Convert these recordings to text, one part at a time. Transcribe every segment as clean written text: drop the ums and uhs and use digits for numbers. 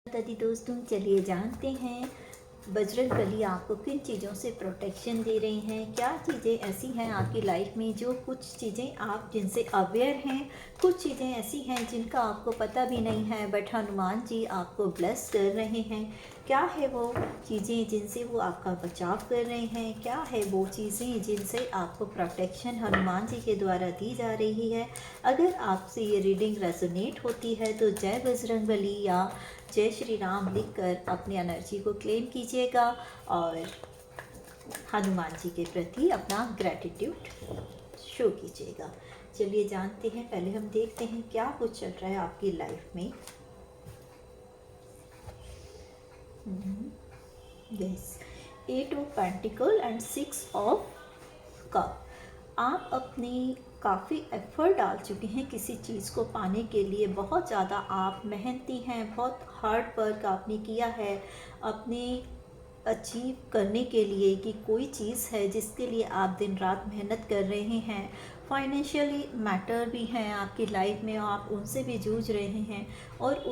दादी दोस्तों, चलिए जानते हैं बजरंगबली आपको किन चीज़ों से प्रोटेक्शन दे रही हैं। क्या चीज़ें ऐसी हैं आपकी लाइफ में जो कुछ चीज़ें आप जिनसे अवेयर हैं, कुछ चीज़ें ऐसी हैं जिनका आपको पता भी नहीं है बट हनुमान जी आपको ब्लेस कर रहे हैं। क्या है वो चीज़ें जिनसे वो आपका बचाव कर रहे हैं? क्या है वो चीज़ें जिनसे आपको प्रोटेक्शन हनुमान जी के द्वारा दी जा रही है? अगर आपसे ये रीडिंग रेजोनेट होती है तो जय बजरंगबली या जय श्री राम लिखकर अपनी एनर्जी को क्लेम कीजिएगा और हनुमान जी के प्रति अपना ग्रैटिट्यूड शो कीजिएगा। चलिए जानते हैं, पहले हम देखते हैं क्या कुछ चल रहा है आपकी लाइफ में। Yes, 8 of pentacle and 6 of cup. आप अपनी काफ़ी एफर्ट डाल चुके हैं किसी चीज़ को पाने के लिए, बहुत ज़्यादा आप मेहनती हैं, बहुत हार्ड वर्क आपने किया है अपने अचीव करने के लिए कि कोई चीज़ है जिसके लिए आप दिन रात मेहनत कर रहे हैं। फाइनेंशियली मैटर भी हैं आपकी लाइफ में, आप उनसे भी जूझ रहे हैं और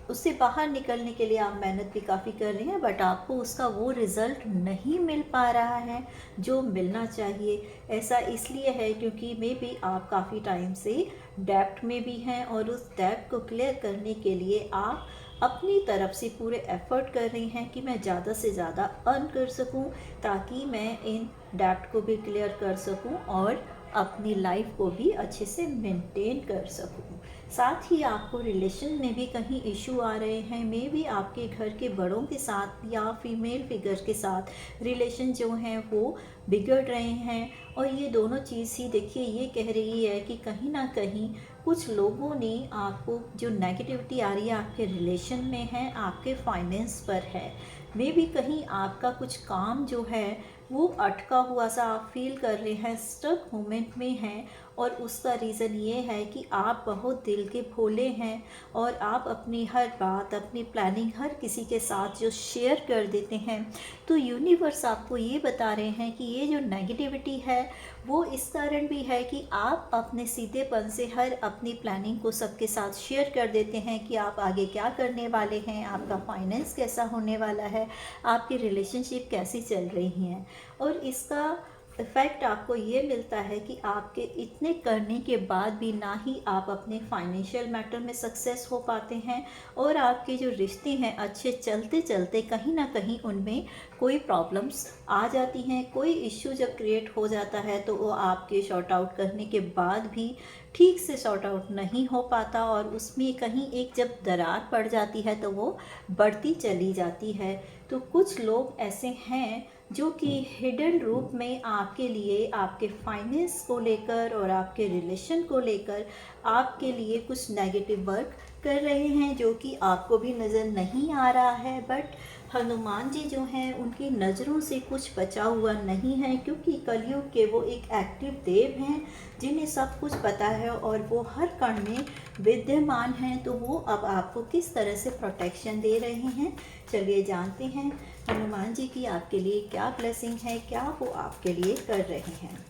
उससे बाहर निकलने के लिए आप मेहनत भी काफ़ी कर रहे हैं बट आपको उसका वो रिज़ल्ट नहीं मिल पा रहा है जो मिलना चाहिए। ऐसा इसलिए है क्योंकि मे बी आप काफ़ी टाइम से डेब्ट में भी हैं और उस डेब्ट को क्लियर करने के लिए आप अपनी तरफ से पूरे एफर्ट कर रही हैं कि मैं ज़्यादा से ज़्यादा अर्न कर सकूं ताकि मैं इन डेब्ट को भी क्लियर कर सकूं और अपनी लाइफ को भी अच्छे से मेंटेन कर सकूं। साथ ही आपको रिलेशन में भी कहीं इशू आ रहे हैं, मे भी आपके घर के बड़ों के साथ या फीमेल फिगर के साथ रिलेशन जो हैं वो बिगड़ रहे हैं। और ये दोनों चीज़ ही देखिए ये कह रही है कि कहीं ना कहीं कुछ लोगों ने आपको जो नेगेटिविटी आ रही है आपके रिलेशन में है, आपके फाइनेंस पर है। मे भी कहीं आपका कुछ काम जो है वो अटका हुआ सा आप फील कर रहे हैं, स्टक मोमेंट में हैं और उसका रीज़न ये है कि आप बहुत दिल के भोले हैं और आप अपनी हर बात, अपनी प्लानिंग हर किसी के साथ जो शेयर कर देते हैं। तो यूनिवर्स आपको ये बता रहे हैं कि ये जो नेगेटिविटी है वो इस कारण भी है कि आप अपने सीधेपन से हर अपनी प्लानिंग को सबके साथ शेयर कर देते हैं कि आप आगे क्या करने वाले हैं, आपका फाइनेंस कैसा होने वाला है, आपकी रिलेशनशिप कैसी चल रही हैं। और इसका इफ़ेक्ट आपको ये मिलता है कि आपके इतने करने के बाद भी ना ही आप अपने फाइनेंशियल मैटर में सक्सेस हो पाते हैं और आपके जो रिश्ते हैं अच्छे चलते चलते कहीं ना कहीं उनमें कोई प्रॉब्लम्स आ जाती हैं। कोई इश्यू जब क्रिएट हो जाता है तो वो आपके सॉर्ट आउट करने के बाद भी ठीक से सॉर्ट आउट नहीं हो पाता और उसमें कहीं एक जब दरार पड़ जाती है तो वो बढ़ती चली जाती है। तो कुछ लोग ऐसे हैं जो कि हिडन रूप में आपके लिए, आपके फाइनेंस को लेकर और आपके रिलेशन को लेकर आपके लिए कुछ नेगेटिव वर्क कर रहे हैं जो कि आपको भी नज़र नहीं आ रहा है। बट हनुमान जी जो हैं उनकी नज़रों से कुछ बचा हुआ नहीं है क्योंकि कलयुग के वो एक एक्टिव देव हैं जिन्हें सब कुछ पता है और वो हर कण में विद्यमान हैं। तो वो अब आपको किस तरह से प्रोटेक्शन दे रहे हैं, चलिए जानते हैं हनुमान जी की आपके लिए क्या ब्लेसिंग है, क्या वो आपके लिए कर रहे हैं।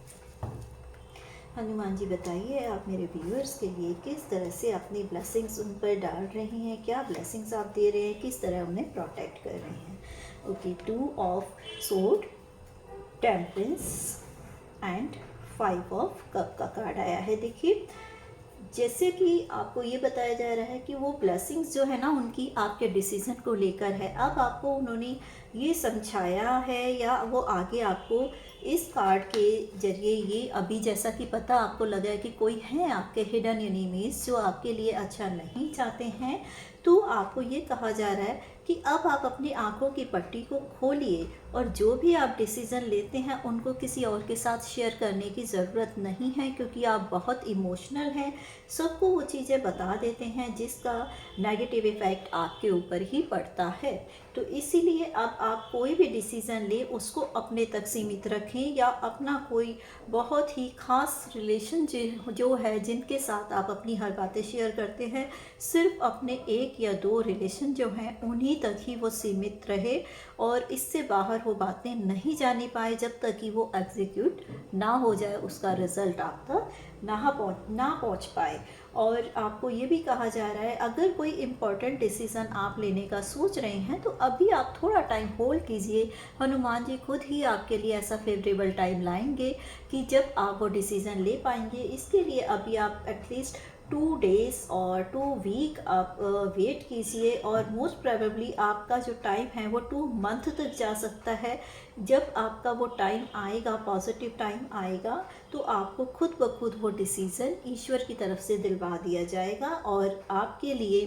हनुमान जी बताइए आप मेरे व्यूअर्स के लिए किस तरह से अपनी ब्लेसिंग्स उन पर डाल रहे हैं, क्या ब्लेसिंग्स आप दे रहे हैं, किस तरह उन्हें प्रोटेक्ट कर रहे हैं। Okay, 2 of sword, temperance and 5 of cup का कार्ड आया है। देखिए जैसे कि आपको ये बताया जा रहा है कि वो ब्लेसिंग्स जो है ना उनकी आपके डिसीज़न को लेकर है। अब आपको उन्होंने ये समझाया है या वो आगे आपको इस कार्ड के जरिए ये अभी जैसा कि पता आपको लगा है कि कोई है आपके हिडन एनिमीज जो आपके लिए अच्छा नहीं चाहते हैं, तो आपको ये कहा जा रहा है कि अब आप अपनी आँखों की पट्टी को खोलिए और जो भी आप डिसीज़न लेते हैं उनको किसी और के साथ शेयर करने की ज़रूरत नहीं है क्योंकि आप बहुत इमोशनल हैं, सबको वो चीज़ें बता देते हैं जिसका नेगेटिव इफ़ेक्ट आपके ऊपर ही पड़ता है। तो इसीलिए अब आप कोई भी डिसीज़न लें उसको अपने तक सीमित रखें या अपना कोई बहुत ही ख़ास रिलेशन जो है जिनके साथ आप अपनी हर बातें शेयर करते हैं, सिर्फ अपने 1 या 2 रिलेशन जो हैं उन्हीं तक ही वो सीमित रहे और इससे बाहर वो बातें नहीं जानी पाए जब तक कि वो एग्जीक्यूट ना हो जाए, उसका रिज़ल्ट आप तक ना पहुंच पाए। और आपको ये भी कहा जा रहा है, अगर कोई इम्पोर्टेंट डिसीज़न आप लेने का सोच रहे हैं तो अभी आप थोड़ा टाइम होल्ड कीजिए। हनुमान जी खुद ही आपके लिए ऐसा फेवरेबल टाइम लाएंगे कि जब आप वो डिसीज़न ले पाएंगे। इसके लिए अभी आप एटलीस्ट 2 डेज़ और 2 वीक आप वेट कीजिए, और मोस्ट प्रोबेबली आपका जो टाइम है वो 2 मंथ तक जा सकता है। जब आपका वो टाइम आएगा, पॉजिटिव टाइम आएगा, तो आपको खुद ब खुद वो डिसीज़न ईश्वर की तरफ से दिलवा दिया जाएगा और आपके लिए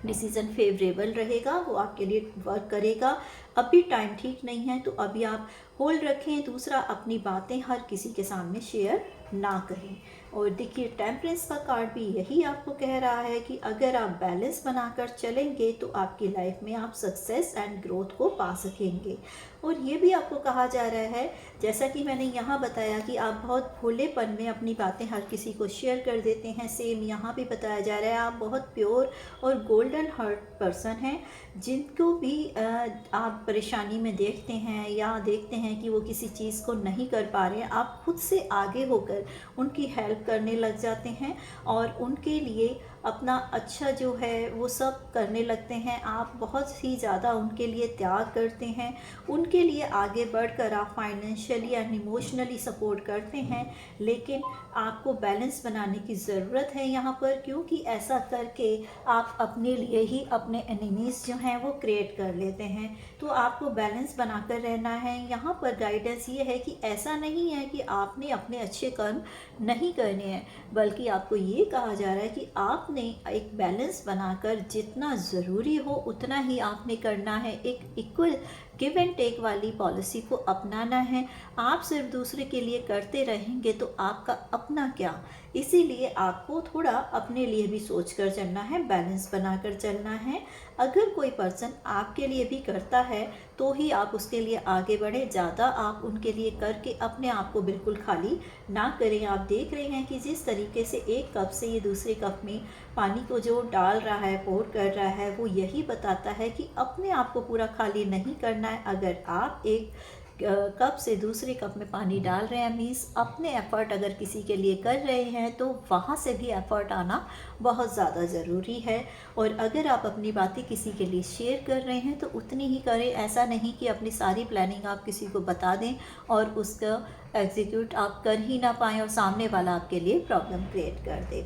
डिसीज़न फेवरेबल रहेगा, वो आपके लिए वर्क करेगा। अभी टाइम ठीक नहीं है तो अभी आप होल्ड रखें। दूसरा, अपनी बातें हर किसी के सामने शेयर ना करें। और देखिए, टेम्परेंस का कार्ड भी यही आपको कह रहा है कि अगर आप बैलेंस बनाकर चलेंगे तो आपकी लाइफ में आप सक्सेस एंड ग्रोथ को पा सकेंगे। और ये भी आपको कहा जा रहा है, जैसा कि मैंने यहाँ बताया कि आप बहुत भोलेपन में अपनी बातें हर किसी को शेयर कर देते हैं, सेम यहाँ भी बताया जा रहा है आप बहुत प्योर और गोल्डन हार्ट पर्सन हैं। जिनको भी आप परेशानी में देखते हैं या देखते हैं कि वो किसी चीज़ को नहीं कर पा रहे हैं, आप खुद से आगे होकर उनकी हेल्प करने लग जाते हैं और उनके लिए अपना अच्छा जो है वो सब करने लगते हैं। आप बहुत ही ज़्यादा उनके लिए त्याग करते हैं, उनके लिए आगे बढ़कर आप फाइनेंशियली एंड इमोशनली सपोर्ट करते हैं। लेकिन आपको बैलेंस बनाने की ज़रूरत है यहाँ पर, क्योंकि ऐसा करके आप अपने लिए ही अपने एनिमीज़ जो हैं वो क्रिएट कर लेते हैं। तो आपको बैलेंस बनाकर रहना है। यहाँ पर गाइडेंस ये है कि ऐसा नहीं है कि आपने अपने अच्छे कर्म नहीं करने हैं, बल्कि आपको ये कहा जा रहा है कि आपने एक बैलेंस बनाकर जितना ज़रूरी हो उतना ही आपने करना है। एक इक्वल गिव एंड टेक वाली पॉलिसी को अपनाना है। आप सिर्फ दूसरे के लिए करते रहेंगे तो आपका अपना क्या। इसीलिए आपको थोड़ा अपने लिए भी सोच कर चलना है, बैलेंस बनाकर चलना है। अगर कोई पर्सन आपके लिए भी करता है तो ही आप उसके लिए आगे बढ़े, ज़्यादा आप उनके लिए करके अपने आप को बिल्कुल खाली ना करें। आप देख रहे हैं कि जिस तरीके से एक कप से ये दूसरे कप में पानी को जो डाल रहा है, पोर कर रहा है, वो यही बताता है कि अपने आप को पूरा खाली नहीं करना है। अगर आप एक कप से दूसरे कप में पानी डाल रहे हैं, मीन्स अपने एफ़र्ट अगर किसी के लिए कर रहे हैं तो वहाँ से भी एफ़र्ट आना बहुत ज़्यादा ज़रूरी है। और अगर आप अपनी बातें किसी के लिए शेयर कर रहे हैं तो उतनी ही करें। ऐसा नहीं कि अपनी सारी प्लानिंग आप किसी को बता दें और उसका एग्जीक्यूट आप कर ही ना पाएँ और सामने वाला आपके लिए प्रॉब्लम क्रिएट कर दे।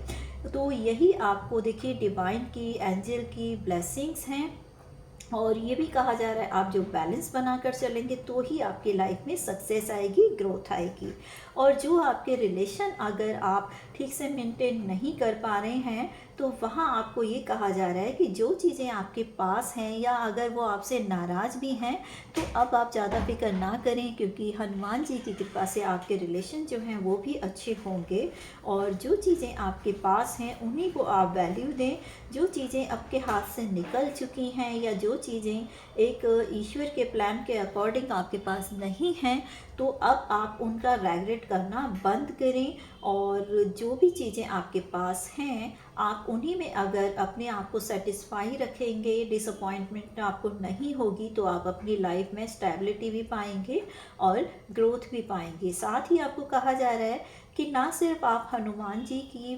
तो यही आपको देखिए डिवाइन की, एंजल की ब्लेसिंग्स हैं। और ये भी कहा जा रहा है आप जो बैलेंस बनाकर चलेंगे तो ही आपकी लाइफ में सक्सेस आएगी, ग्रोथ आएगी। और जो आपके रिलेशन अगर आप ठीक से मेंटेन नहीं कर पा रहे हैं तो वहाँ आपको ये कहा जा रहा है कि जो चीज़ें आपके पास हैं या अगर वो आपसे नाराज़ भी हैं तो अब आप ज़्यादा फिक्र ना करें, क्योंकि हनुमान जी की कृपा से आपके रिलेशन जो हैं वो भी अच्छे होंगे। और जो चीज़ें आपके पास हैं उन्हीं को आप वैल्यू दें। जो चीज़ें आपके हाथ से निकल चुकी हैं या जो चीज़ें एक ईश्वर के प्लान के अकॉर्डिंग आपके पास नहीं हैं, तो अब आप उनका रेग्रेट करना बंद करें। और जो भी चीज़ें आपके पास हैं आप उन्हीं में अगर अपने आप को सेटिस्फाई रखेंगे, डिसअपॉइंटमेंट आपको नहीं होगी, तो आप अपनी लाइफ में स्टेबिलिटी भी पाएंगे और ग्रोथ भी पाएंगे। साथ ही आपको कहा जा रहा है कि ना सिर्फ आप हनुमान जी की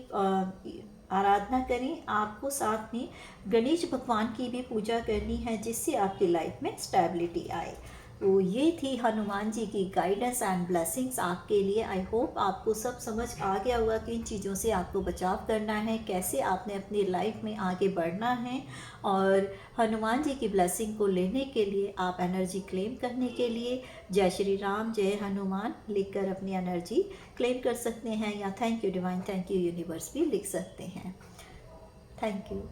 आराधना करें, आपको साथ में गणेश भगवान की भी पूजा करनी है, जिससे आपकी लाइफ में स्टेबिलिटी आए। तो ये थी हनुमान जी की गाइडेंस एंड ब्लेसिंग्स आपके लिए। आई होप आपको सब समझ आ गया होगा कि इन चीज़ों से आपको बचाव करना है, कैसे आपने अपनी लाइफ में आगे बढ़ना है। और हनुमान जी की ब्लेसिंग को लेने के लिए, आप एनर्जी क्लेम करने के लिए जय श्री राम, जय हनुमान लिखकर अपनी एनर्जी क्लेम कर सकते हैं, या thank you divine, thank you universe भी लिख सकते हैं। Thank you.